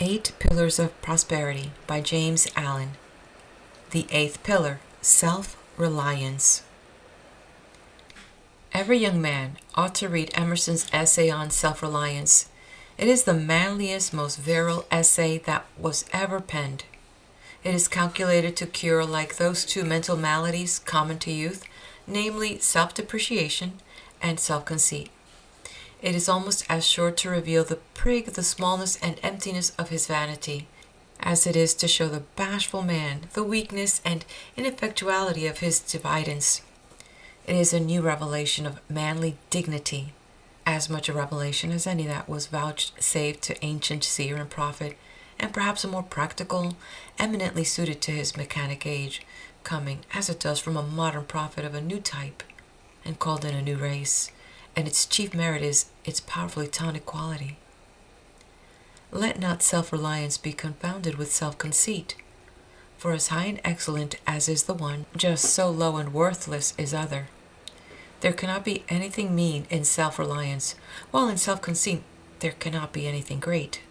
8 Pillars of Prosperity by James Allen. The 8th pillar, self-reliance. Every young man ought to read Emerson's essay on self-reliance. It is the manliest, most virile essay that was ever penned. It is calculated to cure like those two mental maladies common to youth, namely self-depreciation and self-conceit. It is almost as sure to reveal the prig, the smallness and emptiness of his vanity, as it is to show the bashful man the weakness and ineffectuality of his diffidence. It is a new revelation of manly dignity, as much a revelation as any that was vouchsafed to ancient seer and prophet, and perhaps a more practical, eminently suited to his mechanic age, coming, as it does, from a modern prophet of a new type, and called in a new race, and its chief merit is its powerfully tonic quality. Let not self-reliance be confounded with self-conceit, for as high and excellent as is the one, just so low and worthless is other. There cannot be anything mean in self-reliance, while in self-conceit there cannot be anything great.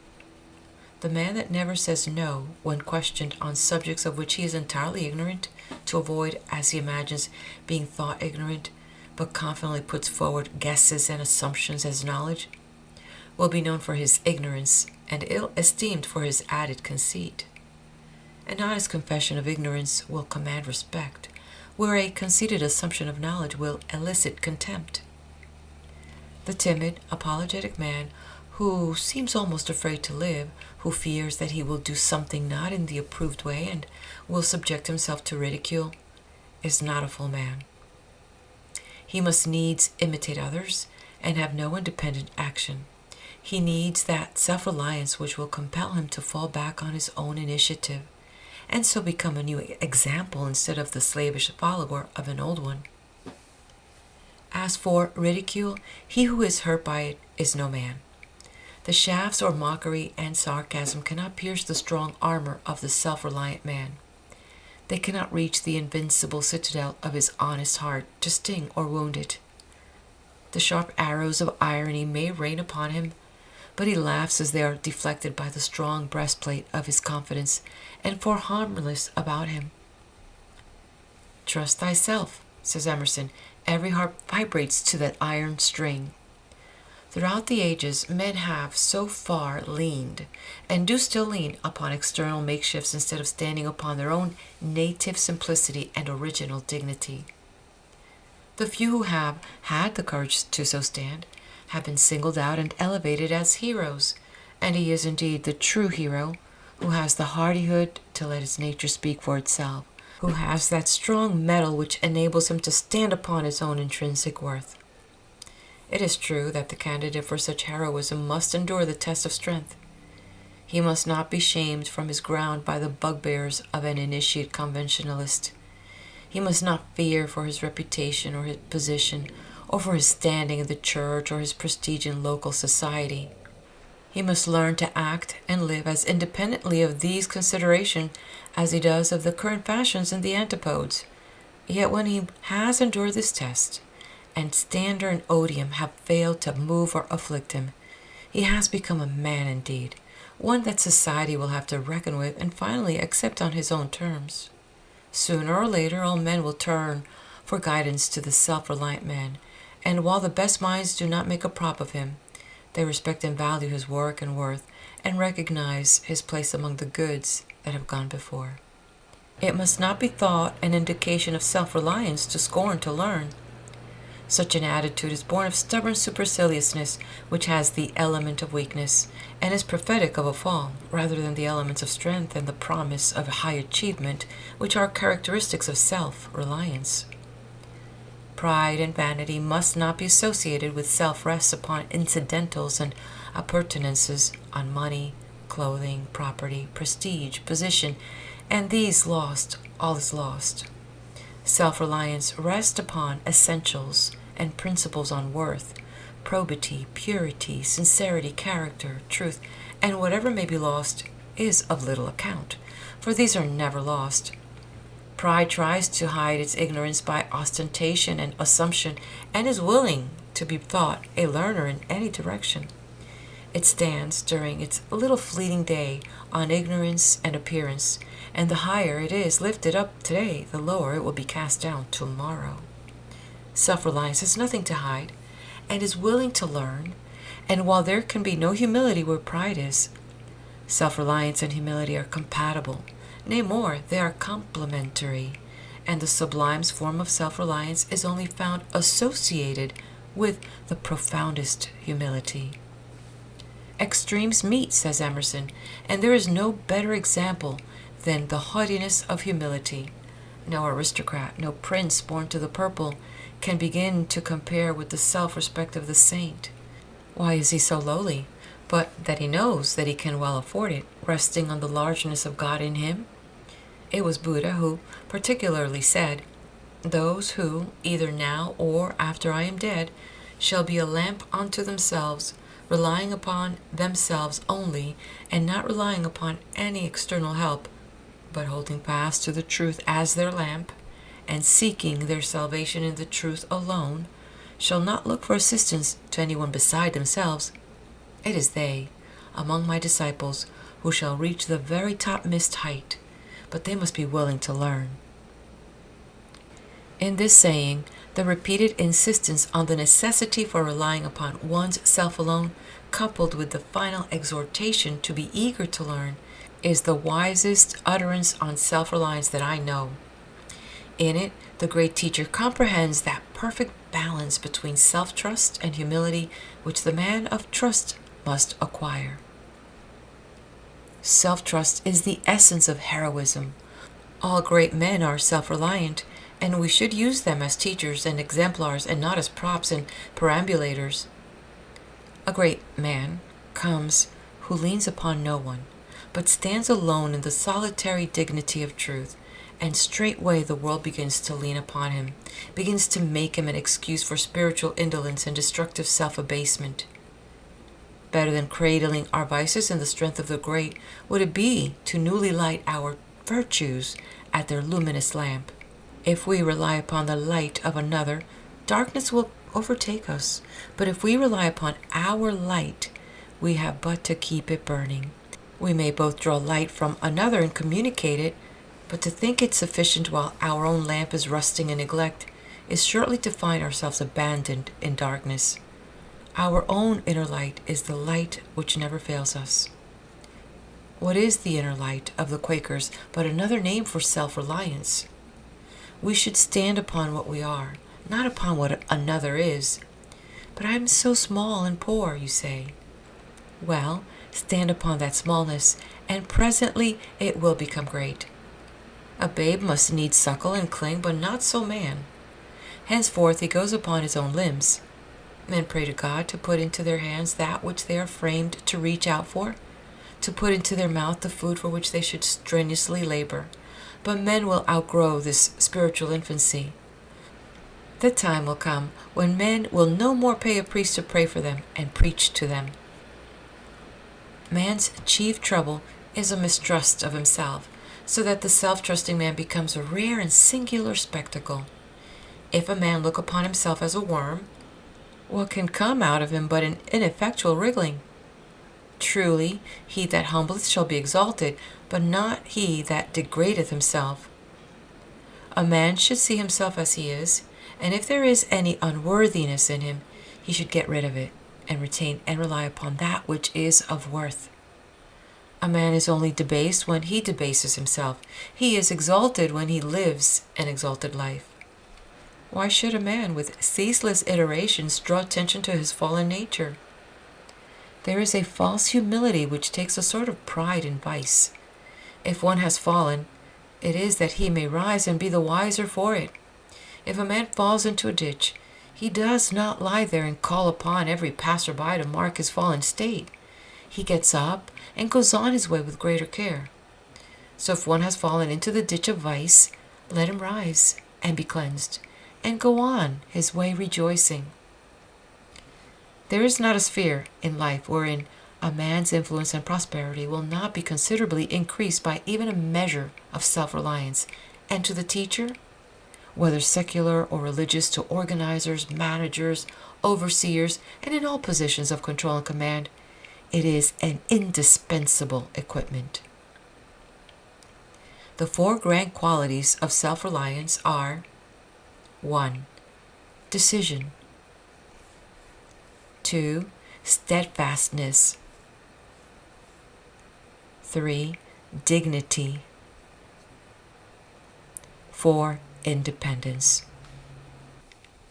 The man that never says no when questioned on subjects of which he is entirely ignorant, to avoid, as he imagines, being thought ignorant, but confidently puts forward guesses and assumptions as knowledge, will be known for his ignorance and ill-esteemed for his added conceit. An honest confession of ignorance will command respect, where a conceited assumption of knowledge will elicit contempt. The timid, apologetic man, who seems almost afraid to live, who fears that he will do something not in the approved way and will subject himself to ridicule, is not a full man. He must needs imitate others and have no independent action. He needs that self-reliance which will compel him to fall back on his own initiative, and so become a new example instead of the slavish follower of an old one. As for ridicule, he who is hurt by it is no man. The shafts or mockery and sarcasm cannot pierce the strong armor of the self-reliant man. They cannot reach the invincible citadel of his honest heart to sting or wound it. The sharp arrows of irony may rain upon him, but he laughs as they are deflected by the strong breastplate of his confidence, and for harmless about him. Trust thyself, says Emerson. Every heart vibrates to that iron string. Throughout the ages, men have so far leaned, and do still lean, upon external makeshifts instead of standing upon their own native simplicity and original dignity. The few who have had the courage to so stand have been singled out and elevated as heroes, and he is indeed the true hero, who has the hardihood to let his nature speak for itself, who has that strong mettle which enables him to stand upon his own intrinsic worth. It is true that the candidate for such heroism must endure the test of strength. He must not be shamed from his ground by the bugbears of an initiate conventionalist. He must not fear for his reputation or his position, or for his standing in the church or his prestige in local society. He must learn to act and live as independently of these considerations as he does of the current fashions and the antipodes. Yet when he has endured this test, and slander and odium have failed to move or afflict him, he has become a man indeed, one that society will have to reckon with and finally accept on his own terms. Sooner or later all men will turn for guidance to the self-reliant man, and while the best minds do not make a prop of him, they respect and value his work and worth, and recognize his place among the goods that have gone before. It must not be thought an indication of self-reliance to scorn to learn. Such an attitude is born of stubborn superciliousness, which has the element of weakness, and is prophetic of a fall, rather than the elements of strength and the promise of high achievement, which are characteristics of self-reliance. Pride and vanity must not be associated with self-rests upon incidentals and appurtenances, on money, clothing, property, prestige, position, and these lost, all is lost. Self-reliance rests upon essentials and principles on worth, probity, purity, sincerity, character, truth, and whatever may be lost is of little account, for these are never lost. Pride tries to hide its ignorance by ostentation and assumption, and is willing to be thought a learner in any direction. It stands during its little fleeting day on ignorance and appearance, and the higher it is lifted up today, the lower it will be cast down tomorrow. Self-reliance has nothing to hide, and is willing to learn, and while there can be no humility where pride is, self-reliance and humility are compatible. Nay more, they are complementary, and the sublime's form of self-reliance is only found associated with the profoundest humility. Extremes meet, says Emerson, and there is no better example than the haughtiness of humility. No aristocrat, no prince born to the purple, can begin to compare with the self-respect of the saint. Why is he so lowly? But that he knows that he can well afford it, resting on the largeness of God in him. It was Buddha who particularly said, "Those who, either now or after I am dead, shall be a lamp unto themselves, relying upon themselves only, and not relying upon any external help, but holding fast to the truth as their lamp, and seeking their salvation in the truth alone, shall not look for assistance to anyone beside themselves. It is they, among my disciples, who shall reach the very topmost height, but they must be willing to learn." In this saying, the repeated insistence on the necessity for relying upon one's self alone, coupled with the final exhortation to be eager to learn, is the wisest utterance on self-reliance that I know. In it, the great teacher comprehends that perfect balance between self-trust and humility which the man of trust must acquire. Self-trust is the essence of heroism. All great men are self-reliant, and we should use them as teachers and exemplars and not as props and perambulators. A great man comes who leans upon no one, but stands alone in the solitary dignity of truth, and straightway the world begins to lean upon him, begins to make him an excuse for spiritual indolence and destructive self-abasement. Better than cradling our vices in the strength of the great would it be to newly light our virtues at their luminous lamp. If we rely upon the light of another, darkness will overtake us. But if we rely upon our light, we have but to keep it burning. We may both draw light from another and communicate it, but to think it sufficient while our own lamp is rusting in neglect is surely to find ourselves abandoned in darkness. Our own inner light is the light which never fails us. What is the inner light of the Quakers but another name for self-reliance? We should stand upon what we are, not upon what another is. But I am so small and poor, you say. Well, stand upon that smallness, and presently it will become great. A babe must needs suckle and cling, but not so man. Henceforth he goes upon his own limbs. Men pray to God to put into their hands that which they are framed to reach out for, to put into their mouth the food for which they should strenuously labor. But men will outgrow this spiritual infancy. The time will come when men will no more pay a priest to pray for them and preach to them. Man's chief trouble is a mistrust of himself, so that the self-trusting man becomes a rare and singular spectacle. If a man look upon himself as a worm, what can come out of him but an ineffectual wriggling? Truly, he that humbleth shall be exalted, but not he that degradeth himself. A man should see himself as he is, and if there is any unworthiness in him, he should get rid of it, and retain and rely upon that which is of worth. A man is only debased when he debases himself. He is exalted when he lives an exalted life. Why should a man with ceaseless iterations draw attention to his fallen nature? There is a false humility which takes a sort of pride in vice. If one has fallen, it is that he may rise and be the wiser for it. If a man falls into a ditch, he does not lie there and call upon every passer-by to mark his fallen state. He gets up and goes on his way with greater care. So if one has fallen into the ditch of vice, let him rise and be cleansed, and go on his way rejoicing. There is not a sphere in life wherein a man's influence and prosperity will not be considerably increased by even a measure of self-reliance, and to the teacher, whether secular or religious, to organizers, managers, overseers, and in all positions of control and command, It is an indispensable equipment. The 4 grand qualities of self-reliance are: 1. Decision. 2. Steadfastness. 3. Dignity. 4. Independence.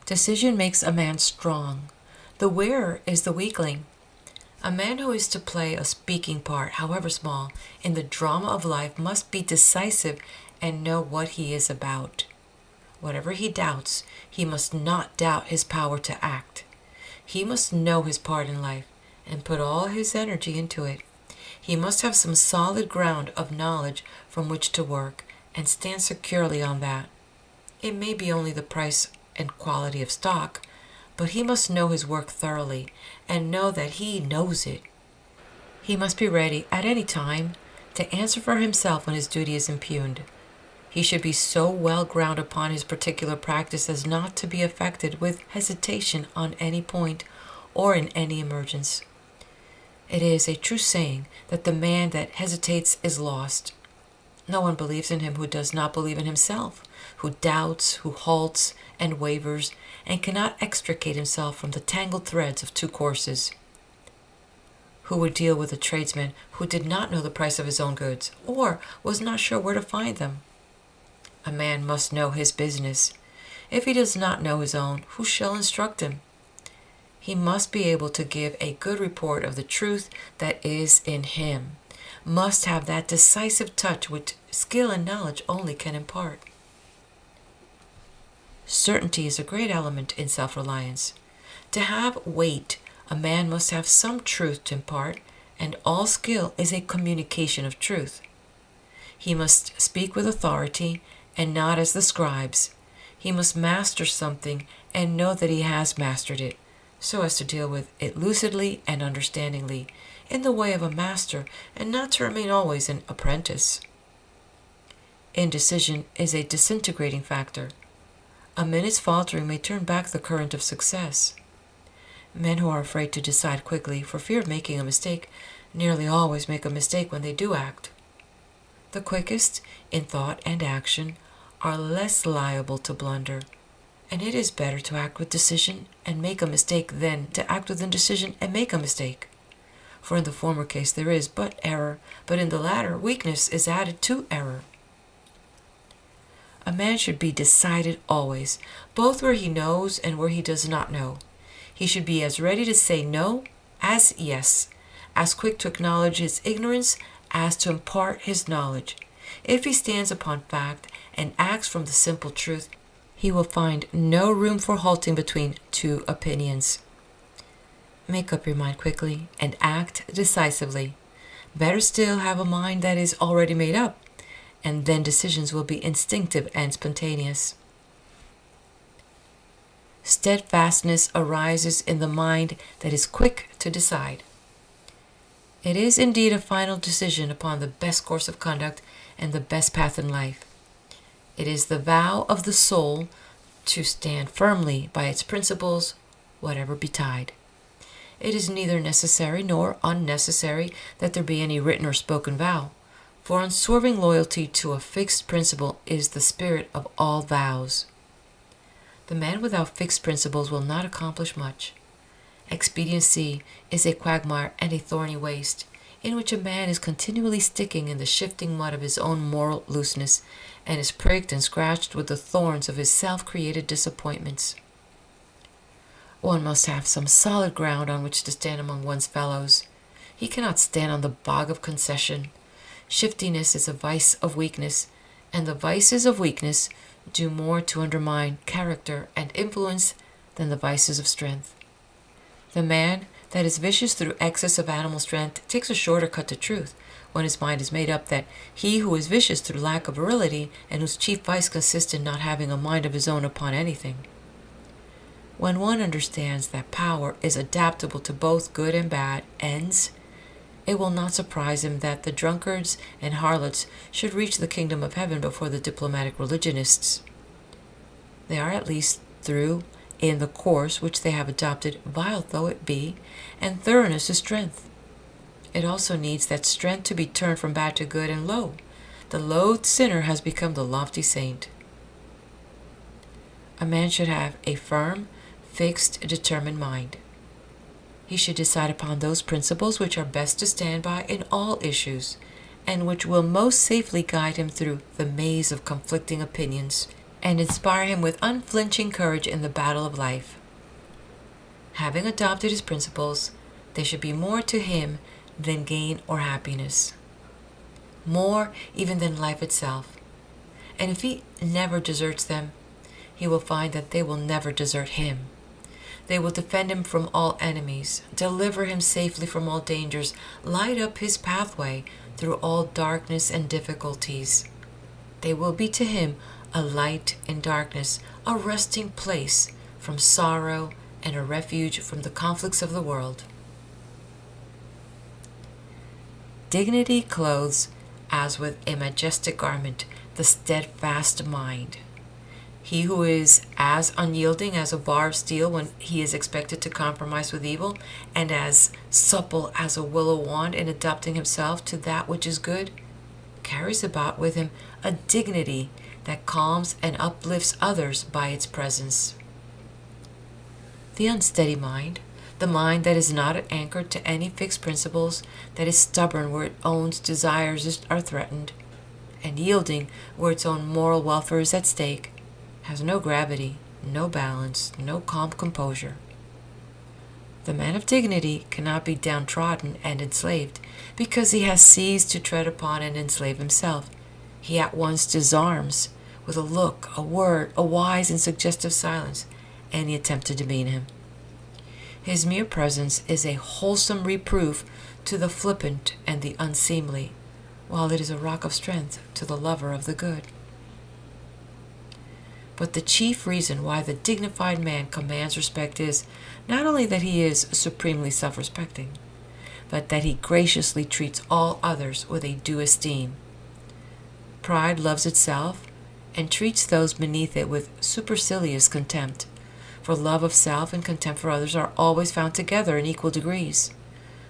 Decision makes a man strong. The wearer is the weakling. A man who is to play a speaking part, however small, in the drama of life must be decisive and know what he is about. Whatever he doubts, he must not doubt his power to act. He must know his part in life and put all his energy into it. He must have some solid ground of knowledge from which to work and stand securely on that. It may be only the price and quality of stock, but he must know his work thoroughly and know that he knows it. He must be ready at any time to answer for himself when his duty is impugned. He should be so well grounded upon his particular practice as not to be affected with hesitation on any point or in any emergence. It is a true saying that the man that hesitates is lost. No one believes in him who does not believe in himself, who doubts, who halts and wavers, and cannot extricate himself from the tangled threads of 2 courses. Who would deal with a tradesman who did not know the price of his own goods, or was not sure where to find them? A man must know his business. If he does not know his own, who shall instruct him? He must be able to give a good report of the truth that is in him, must have that decisive touch which skill and knowledge only can impart. Certainty is a great element in self-reliance. To have weight, a man must have some truth to impart, and all skill is a communication of truth. He must speak with authority, and not as the scribes. He must master something and know that he has mastered it, so as to deal with it lucidly and understandingly, in the way of a master, and not to remain always an apprentice. Indecision is a disintegrating factor. A minute's faltering may turn back the current of success. Men who are afraid to decide quickly for fear of making a mistake nearly always make a mistake when they do act. The quickest, in thought and action, are less liable to blunder, and it is better to act with decision and make a mistake than to act with indecision and make a mistake. For in the former case there is but error, but in the latter weakness is added to error. A man should be decided always, both where he knows and where he does not know. He should be as ready to say no as yes, as quick to acknowledge his ignorance as to impart his knowledge. If he stands upon fact and acts from the simple truth, he will find no room for halting between 2 opinions. Make up your mind quickly and act decisively. Better still, have a mind that is already made up, and then decisions will be instinctive and spontaneous. Steadfastness arises in the mind that is quick to decide. It is indeed a final decision upon the best course of conduct and the best path in life. It is the vow of the soul to stand firmly by its principles, whatever betide. It is neither necessary nor unnecessary that there be any written or spoken vow, for unswerving loyalty to a fixed principle is the spirit of all vows. The man without fixed principles will not accomplish much. Expediency is a quagmire and a thorny waste, in which a man is continually sticking in the shifting mud of his own moral looseness, and is pricked and scratched with the thorns of his self-created disappointments. One must have some solid ground on which to stand among one's fellows. He cannot stand on the bog of concession. Shiftiness is a vice of weakness, and the vices of weakness do more to undermine character and influence than the vices of strength. The man that is vicious through excess of animal strength takes a shorter cut to truth when his mind is made up that he who is vicious through lack of virility, and whose chief vice consists in not having a mind of his own upon anything. When one understands that power is adaptable to both good and bad ends, it will not surprise him that the drunkards and harlots should reach the kingdom of heaven before the diplomatic religionists. They are at least through in the course which they have adopted, vile though it be, and thoroughness is strength. It also needs that strength to be turned from bad to good, and lo, the loathed sinner has become the lofty saint. A man should have a firm, fixed, determined mind. He should decide upon those principles which are best to stand by in all issues, and which will most safely guide him through the maze of conflicting opinions, and inspire him with unflinching courage in the battle of life. Having adopted his principles, they should be more to him than gain or happiness, more even than life itself. And if he never deserts them, he will find that they will never desert him. They will defend him from all enemies, deliver him safely from all dangers, light up his pathway through all darkness and difficulties. They will be to him a light in darkness, a resting place from sorrow, and a refuge from the conflicts of the world. Dignity clothes, as with a majestic garment, the steadfast mind. He who is as unyielding as a bar of steel when he is expected to compromise with evil, and as supple as a willow wand in adapting himself to that which is good, carries about with him a dignity that calms and uplifts others by its presence. The unsteady mind, the mind that is not anchored to any fixed principles, that is stubborn where its own desires are threatened, and yielding where its own moral welfare is at stake, has no gravity, no balance, no calm composure. The man of dignity cannot be downtrodden and enslaved, because he has ceased to tread upon and enslave himself. He at once disarms, with a look, a word, a wise and suggestive silence, any attempt to demean him. His mere presence is a wholesome reproof to the flippant and the unseemly, while it is a rock of strength to the lover of the good. But the chief reason why the dignified man commands respect is not only that he is supremely self-respecting, but that he graciously treats all others with a due esteem. Pride loves itself and treats those beneath it with supercilious contempt, for love of self and contempt for others are always found together in equal degrees,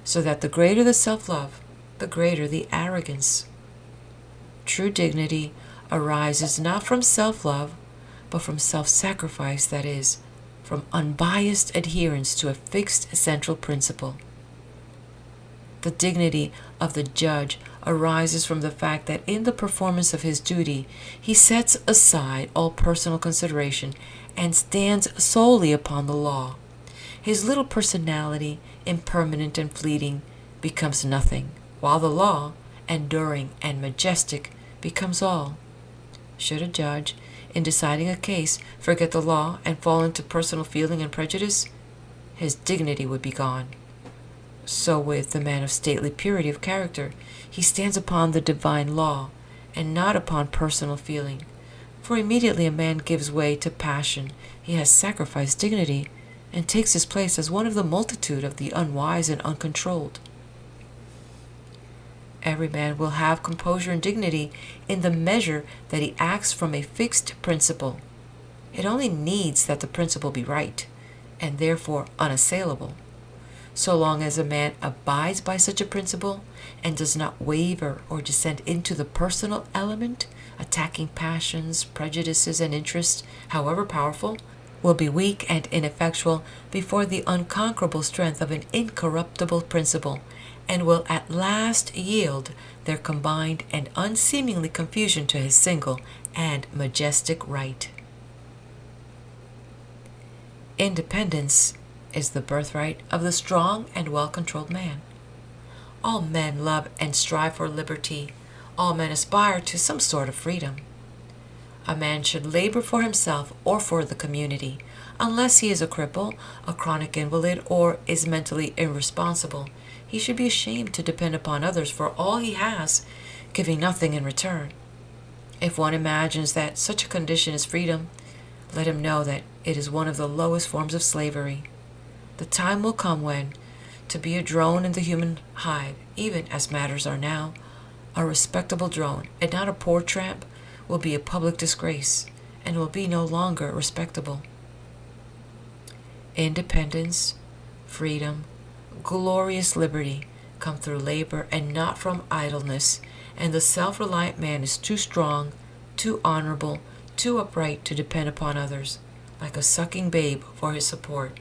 so that the greater the self-love, the greater the arrogance. True dignity arises not from self-love, but from self-sacrifice, that is, from unbiased adherence to a fixed central principle. The dignity of the judge arises from the fact that in the performance of his duty he sets aside all personal consideration and stands solely upon the law. His little personality, impermanent and fleeting, becomes nothing, while the law, enduring and majestic, becomes all. Should a judge, in deciding a case, forget the law and fall into personal feeling and prejudice, his dignity would be gone. So with the man of stately purity of character, he stands upon the divine law, and not upon personal feeling. For immediately a man gives way to passion, he has sacrificed dignity, and takes his place as one of the multitude of the unwise and uncontrolled. Every man will have composure and dignity in the measure that he acts from a fixed principle. It only needs that the principle be right, and therefore unassailable. So long as a man abides by such a principle, and does not waver or descend into the personal element, attacking passions, prejudices, and interests, however powerful, will be weak and ineffectual before the unconquerable strength of an incorruptible principle, and will at last yield their combined and unseemly confusion to his single and majestic right. Independence is the birthright of the strong and well-controlled man. All men love and strive for liberty. All men aspire to some sort of freedom. A man should labor for himself or for the community, unless he is a cripple, a chronic invalid, or is mentally irresponsible. He should be ashamed to depend upon others for all he has, giving nothing in return. If one imagines that such a condition is freedom, let him know that it is one of the lowest forms of slavery. The time will come when, to be a drone in the human hive, even as matters are now, a respectable drone, and not a poor tramp, will be a public disgrace, and will be no longer respectable. Independence, freedom, glorious liberty, come through labor and not from idleness, and the self-reliant man is too strong, too honorable, too upright to depend upon others, like a sucking babe, for his support.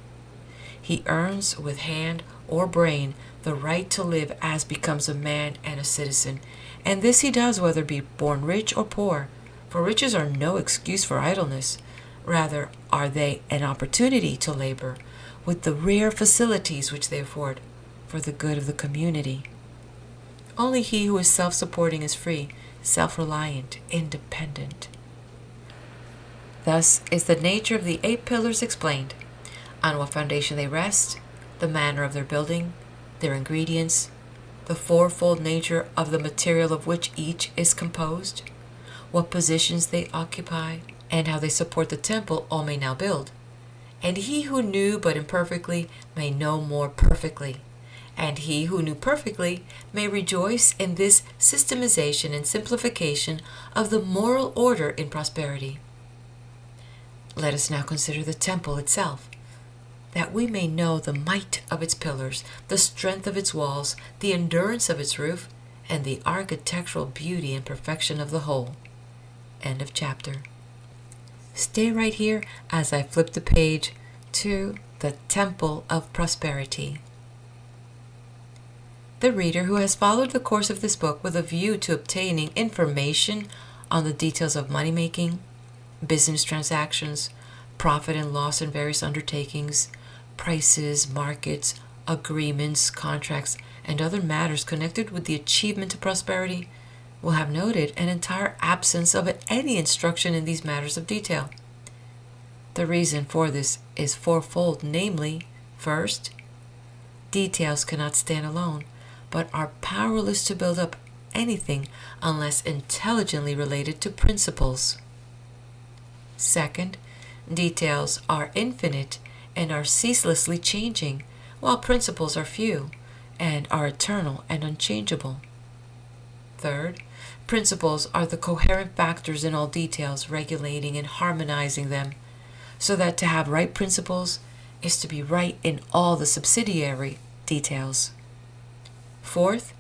He earns with hand or brain the right to live as becomes a man and a citizen, and this he does whether be born rich or poor, for riches are no excuse for idleness. Rather are they an opportunity to labor, with the rare facilities which they afford, for the good of the community. Only he who is self-supporting is free, self-reliant, independent. Thus is the nature of the 8 pillars explained, on what foundation they rest, the manner of their building, their ingredients, the fourfold nature of the material of which each is composed, what positions they occupy, and how they support the temple all may now build. And he who knew but imperfectly may know more perfectly, and he who knew perfectly may rejoice in this systemization and simplification of the moral order in prosperity. Let us now consider the temple itself, that we may know the might of its pillars, the strength of its walls, the endurance of its roof, and the architectural beauty and perfection of the whole. End of chapter. Stay right here as I flip the page to the Temple of Prosperity. The reader who has followed the course of this book with a view to obtaining information on the details of money making, business transactions, profit and loss in various undertakings, prices, markets, agreements, contracts, and other matters connected with the achievement of prosperity, will have noted an entire absence of any instruction in these matters of detail. The reason for this is fourfold, namely, first, details cannot stand alone, but are powerless to build up anything unless intelligently related to principles. Second, details are infinite and are ceaselessly changing, while principles are few and are eternal and unchangeable. Third, principles are the coherent factors in all details, regulating and harmonizing them, so that to have right principles is to be right in all the subsidiary details. Fourth,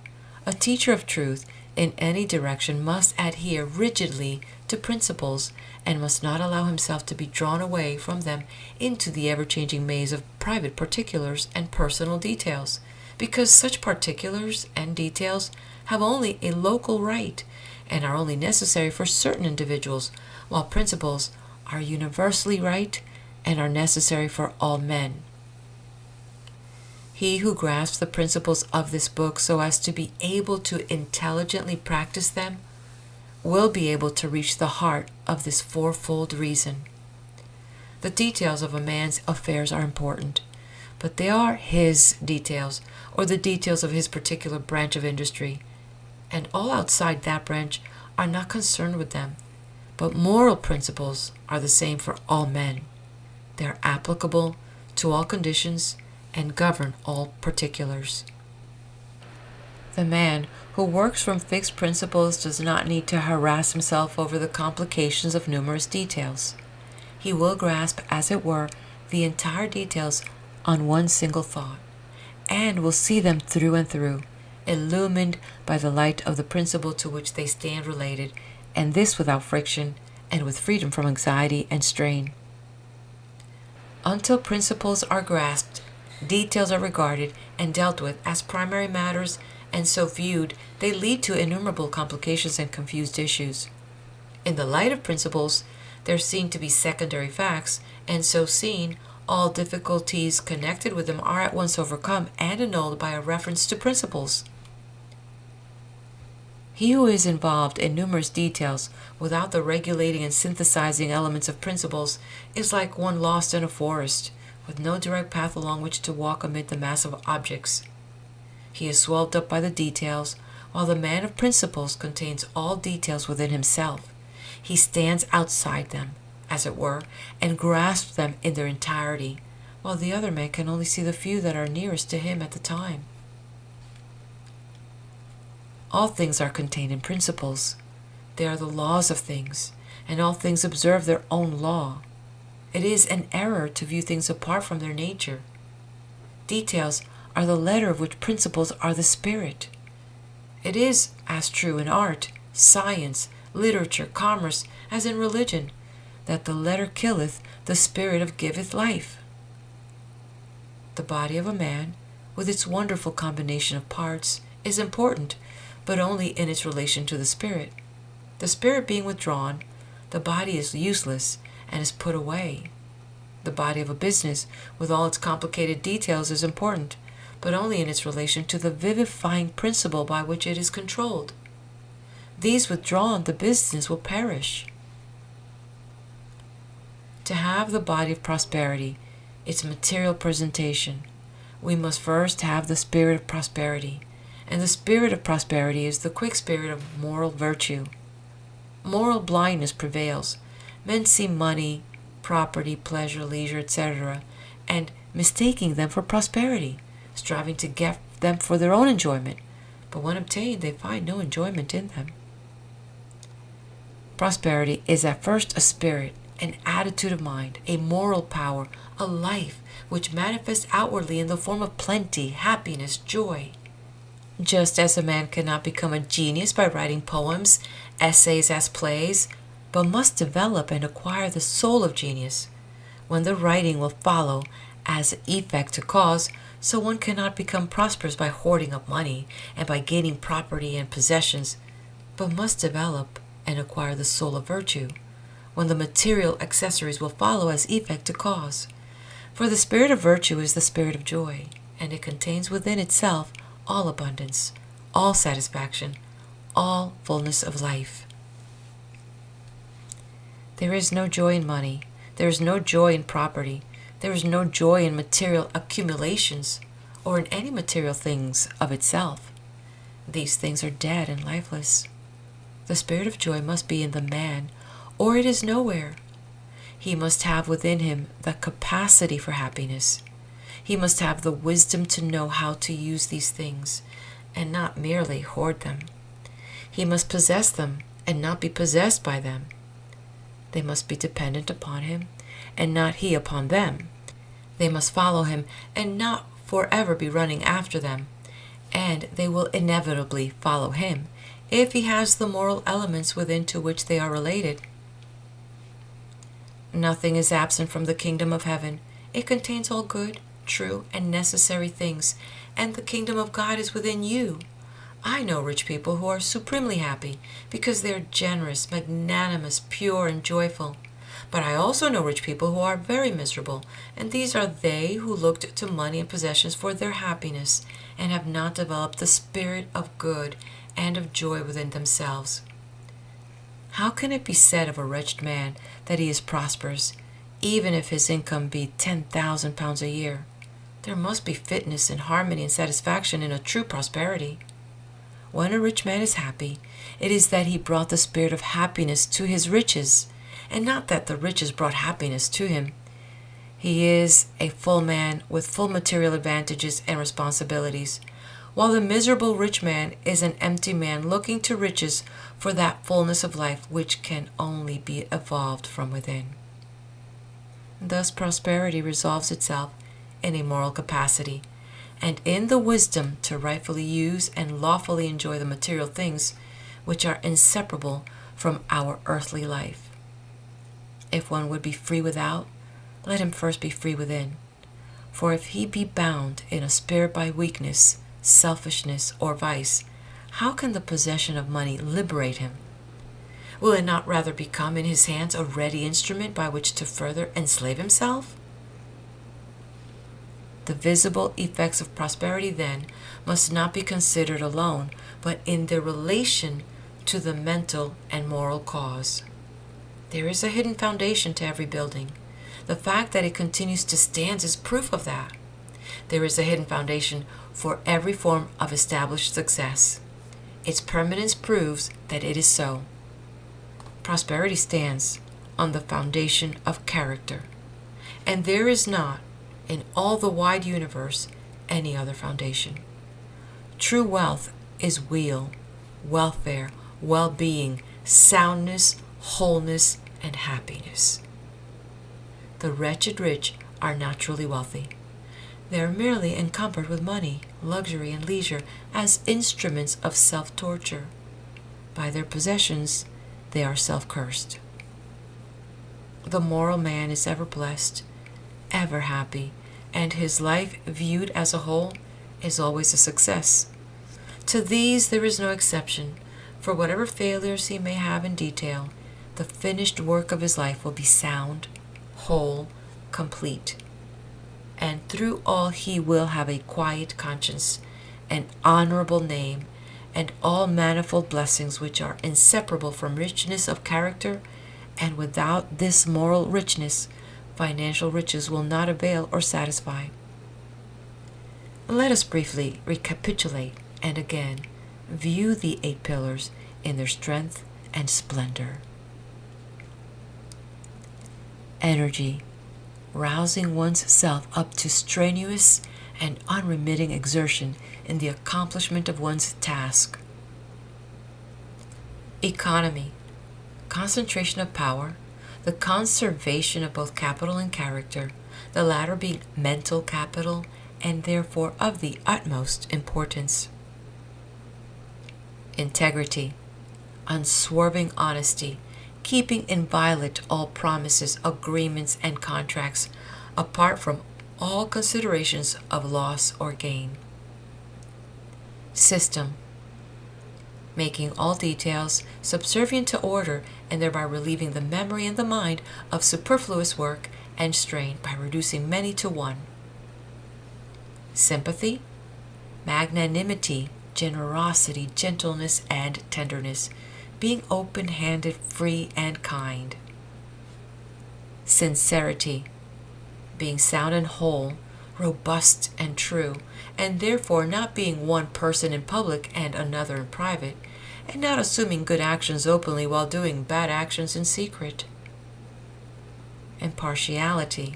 a teacher of truth in any direction must adhere rigidly to principles and must not allow himself to be drawn away from them into the ever-changing maze of private particulars and personal details, because such particulars and details have only a local right and are only necessary for certain individuals, while principles are universally right and are necessary for all men. He who grasps the principles of this book so as to be able to intelligently practice them will be able to reach the heart of this fourfold reason. The details of a man's affairs are important, but they are his details, or the details of his particular branch of industry, and all outside that branch are not concerned with them. But moral principles are the same for all men. They are applicable to all conditions and govern all particulars. The man who works from fixed principles does not need to harass himself over the complications of numerous details. He will grasp, as it were, the entire details on one single thought, and will see them through and through, illumined by the light of the principle to which they stand related, and this without friction and with freedom from anxiety and strain. Until principles are grasped, details are regarded and dealt with as primary matters, and so viewed, they lead to innumerable complications and confused issues. In the light of principles, they're seen to be secondary facts, and so seen, all difficulties connected with them are at once overcome and annulled by a reference to principles. He who is involved in numerous details without the regulating and synthesizing elements of principles is like one lost in a forest, with no direct path along which to walk amid the mass of objects. He is swallowed up by the details, while the man of principles contains all details within himself. He stands outside them, as it were, and grasps them in their entirety, while the other man can only see the few that are nearest to him at the time. All things are contained in principles. They are the laws of things, and all things observe their own law. It is an error to view things apart from their nature. Details are the letter of which principles are the spirit. It is as true in art, science, literature, commerce, as in religion, that the letter killeth, the spirit of giveth life. The body of a man, with its wonderful combination of parts, is important, but only in its relation to the spirit. The spirit being withdrawn, the body is useless and is put away. The body of a business, with all its complicated details, is important, but only in its relation to the vivifying principle by which it is controlled. These withdrawn, the business will perish. To have the body of prosperity, its material presentation, we must first have the spirit of prosperity, and the spirit of prosperity is the quick spirit of moral virtue. Moral blindness prevails. Men see money, property, pleasure, leisure, etc., and mistaking them for prosperity, striving to get them for their own enjoyment, but when obtained they find no enjoyment in them. Prosperity is at first a spirit, an attitude of mind, a moral power, a life which manifests outwardly in the form of plenty, happiness, joy. Just as a man cannot become a genius by writing poems, essays as plays, but must develop and acquire the soul of genius, when the writing will follow as effect to cause, so one cannot become prosperous by hoarding up money and by gaining property and possessions, but must develop and acquire the soul of virtue, when the material accessories will follow as effect to cause. For the spirit of virtue is the spirit of joy, and it contains within itself all abundance, all satisfaction, all fullness of life. There is no joy in money. There is no joy in property. There is no joy in material accumulations or in any material things of itself. These things are dead and lifeless. The spirit of joy must be in the man, or it is nowhere. He must have within him the capacity for happiness. He must have the wisdom to know how to use these things, and not merely hoard them. He must possess them, and not be possessed by them. They must be dependent upon him, and not he upon them. They must follow him, and not forever be running after them. And they will inevitably follow him, if he has the moral elements within to which they are related. Nothing is absent from the kingdom of heaven. It contains all good, true, and necessary things, and the kingdom of God is within you. I know rich people who are supremely happy because they are generous, magnanimous, pure, and joyful. But I also know rich people who are very miserable, and these are they who looked to money and possessions for their happiness and have not developed the spirit of good and of joy within themselves. How can it be said of a wretched man that he is prosperous, even if his income be £10,000 a year? There must be fitness and harmony and satisfaction in a true prosperity. When a rich man is happy, it is that he brought the spirit of happiness to his riches, and not that the riches brought happiness to him. He is a full man with full material advantages and responsibilities, while the miserable rich man is an empty man looking to riches for that fullness of life which can only be evolved from within. Thus prosperity resolves itself in a moral capacity, and in the wisdom to rightfully use and lawfully enjoy the material things which are inseparable from our earthly life. If one would be free without, let him first be free within. For if he be bound in a spirit by weakness, selfishness, or vice, how can the possession of money liberate him? Will it not rather become in his hands a ready instrument by which to further enslave himself? The visible effects of prosperity, then, must not be considered alone, but in their relation to the mental and moral cause. There is a hidden foundation to every building. The fact that it continues to stand is proof of that. There is a hidden foundation for every form of established success. Its permanence proves that it is so. Prosperity stands on the foundation of character, and there is not, in all the wide universe, any other foundation. True wealth is weal, welfare, well-being, soundness, wholeness, and happiness. The wretched rich are naturally wealthy. They are merely encumbered with money, luxury, and leisure as instruments of self-torture. By their possessions, they are self-cursed. The moral man is ever blessed, ever happy, and his life viewed as a whole is always a success. To these there is no exception, for whatever failures he may have in detail, the finished work of his life will be sound, whole, complete. And through all he will have a quiet conscience, an honorable name, and all manifold blessings which are inseparable from richness of character, and without this moral richness, financial riches will not avail or satisfy. Let us briefly recapitulate and again view the 8 pillars in their strength and splendor. Energy, rousing one's self up to strenuous and unremitting exertion in the accomplishment of one's task. Economy, concentration of power, the conservation of both capital and character, the latter being mental capital and therefore of the utmost importance. Integrity, unswerving honesty, keeping inviolate all promises, agreements, and contracts, apart from all considerations of loss or gain. System, making all details subservient to order and thereby relieving the memory and the mind of superfluous work and strain by reducing many to one. Sympathy, magnanimity, generosity, gentleness, and tenderness, being open-handed, free, and kind. Sincerity, being sound and whole, robust and true, and therefore not being one person in public and another in private, and not assuming good actions openly while doing bad actions in secret. Impartiality,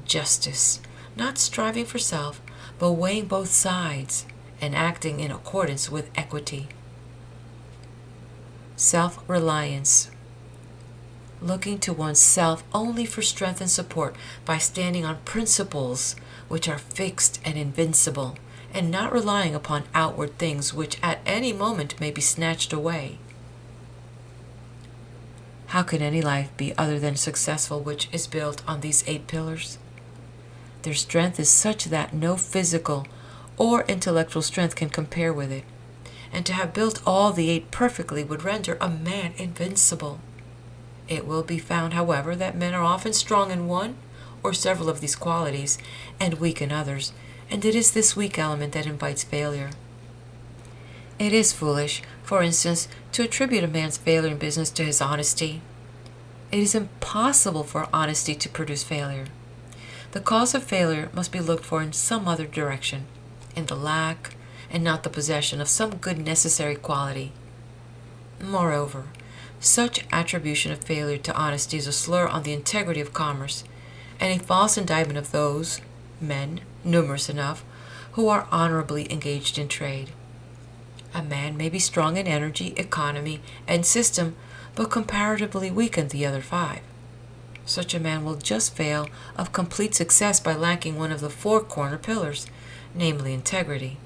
justice, not striving for self, but weighing both sides and acting in accordance with equity. Self-reliance, looking to oneself only for strength and support by standing on principles which are fixed and invincible, and not relying upon outward things which at any moment may be snatched away. How can any life be other than successful which is built on these 8 pillars? Their strength is such that no physical or intellectual strength can compare with it, and to have built all the 8 perfectly would render a man invincible. It will be found, however, that men are often strong in one or several of these qualities, and weak in others, and it is this weak element that invites failure. It is foolish, for instance, to attribute a man's failure in business to his honesty. It is impossible for honesty to produce failure. The cause of failure must be looked for in some other direction, in the lack and not the possession of some good necessary quality. Moreover, such attribution of failure to honesty is a slur on the integrity of commerce, and a false indictment of those men, numerous enough, who are honorably engaged in trade. A man may be strong in energy, economy, and system, but comparatively weak in the other 5. Such a man will just fail of complete success by lacking one of the 4 corner pillars, namely integrity.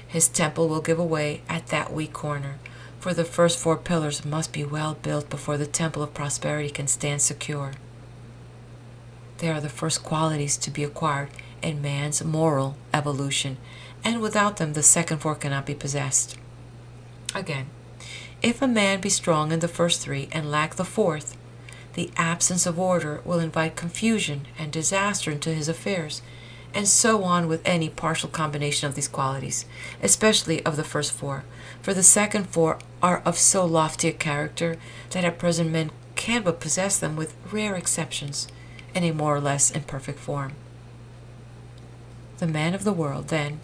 His temple will give way at that weak corner, for the first 4 pillars must be well built before the temple of prosperity can stand secure. They are the first qualities to be acquired in man's moral evolution, and without them the second 4 cannot be possessed. Again, if a man be strong in the first 3 and lack the 4th, the absence of order will invite confusion and disaster into his affairs, and so on with any partial combination of these qualities, especially of the first 4, for the second 4 are of so lofty a character that at present men can but possess them with rare exceptions, in a more or less imperfect form. The man of the world, then,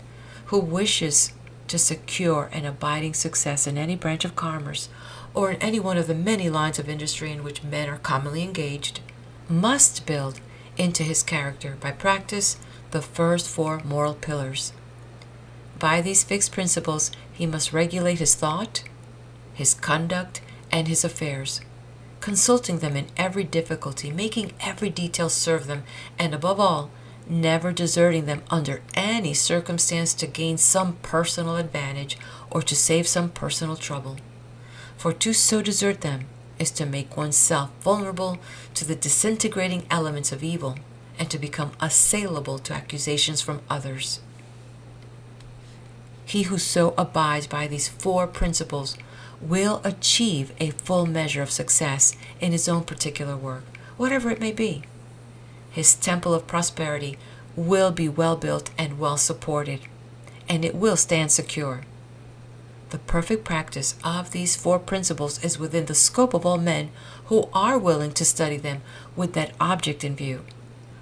who wishes to secure an abiding success in any branch of commerce, or in any one of the many lines of industry in which men are commonly engaged, must build into his character, by practice, the first 4 moral pillars. By these fixed principles he must regulate his thought, his conduct, and his affairs, consulting them in every difficulty, making every detail serve them, and above all, never deserting them under any circumstance to gain some personal advantage or to save some personal trouble. For to so desert them is to make oneself vulnerable to the disintegrating elements of evil and to become assailable to accusations from others. He who so abides by these four principles will achieve a full measure of success in his own particular work, whatever it may be. His temple of prosperity will be well built and well supported, and it will stand secure. The perfect practice of these four principles is within the scope of all men who are willing to study them with that object in view,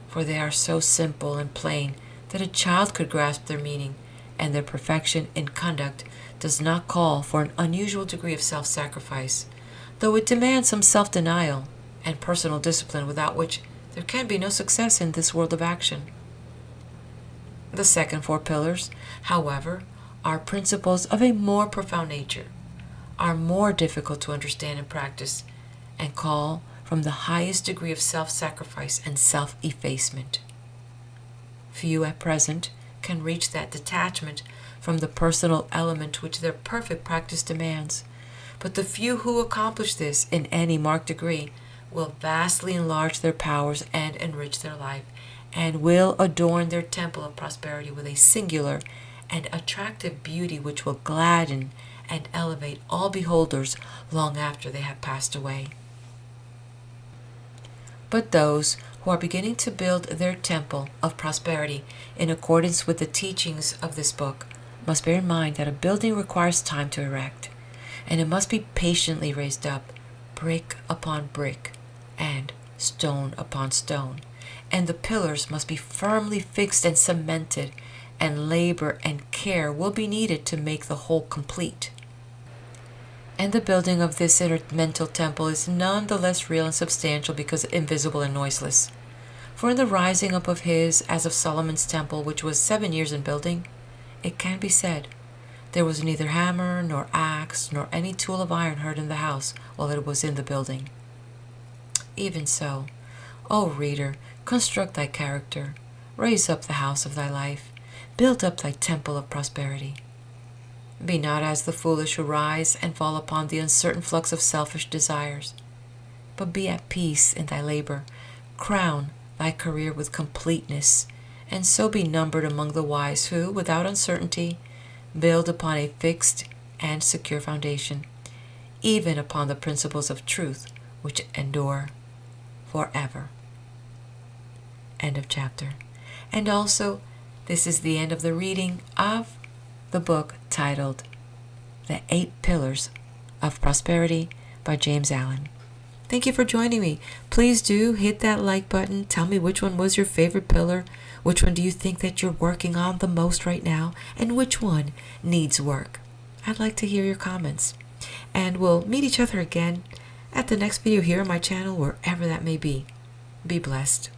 for they are so simple and plain that a child could grasp their meaning, and their perfection in conduct does not call for an unusual degree of self-sacrifice, though it demands some self-denial and personal discipline without which there can be no success in this world of action. The second four pillars, however, are principles of a more profound nature, are more difficult to understand and practice, and call from the highest degree of self-sacrifice and self-effacement. Few at present can reach that detachment from the personal element which their perfect practice demands, but the few who accomplish this in any marked degree will vastly enlarge their powers and enrich their life, and will adorn their temple of prosperity with a singular and attractive beauty which will gladden and elevate all beholders long after they have passed away. But those who are beginning to build their temple of prosperity in accordance with the teachings of this book must bear in mind that a building requires time to erect, and it must be patiently raised up, brick upon brick, and stone upon stone, and the pillars must be firmly fixed and cemented, and labor and care will be needed to make the whole complete. And the building of this inner mental temple is none the less real and substantial because invisible and noiseless. For in the rising up of his, as of Solomon's temple, which was 7 years in building, it can be said, there was neither hammer, nor axe, nor any tool of iron heard in the house while it was in the building. Even so, O reader, construct thy character, raise up the house of thy life, build up thy temple of prosperity. Be not as the foolish who rise and fall upon the uncertain flux of selfish desires, but be at peace in thy labor, crown thy career with completeness, and so be numbered among the wise who, without uncertainty, build upon a fixed and secure foundation, even upon the principles of truth which endure forever. End of chapter. And also, this is the end of the reading of the book titled The 8 Pillars of Prosperity by James Allen. Thank you for joining me. Please do hit that like button. Tell me which one was your favorite pillar. Which one do you think that you're working on the most right now? And which one needs work? I'd like to hear your comments. And we'll meet each other again at the next video here on my channel, wherever that may be. Be blessed.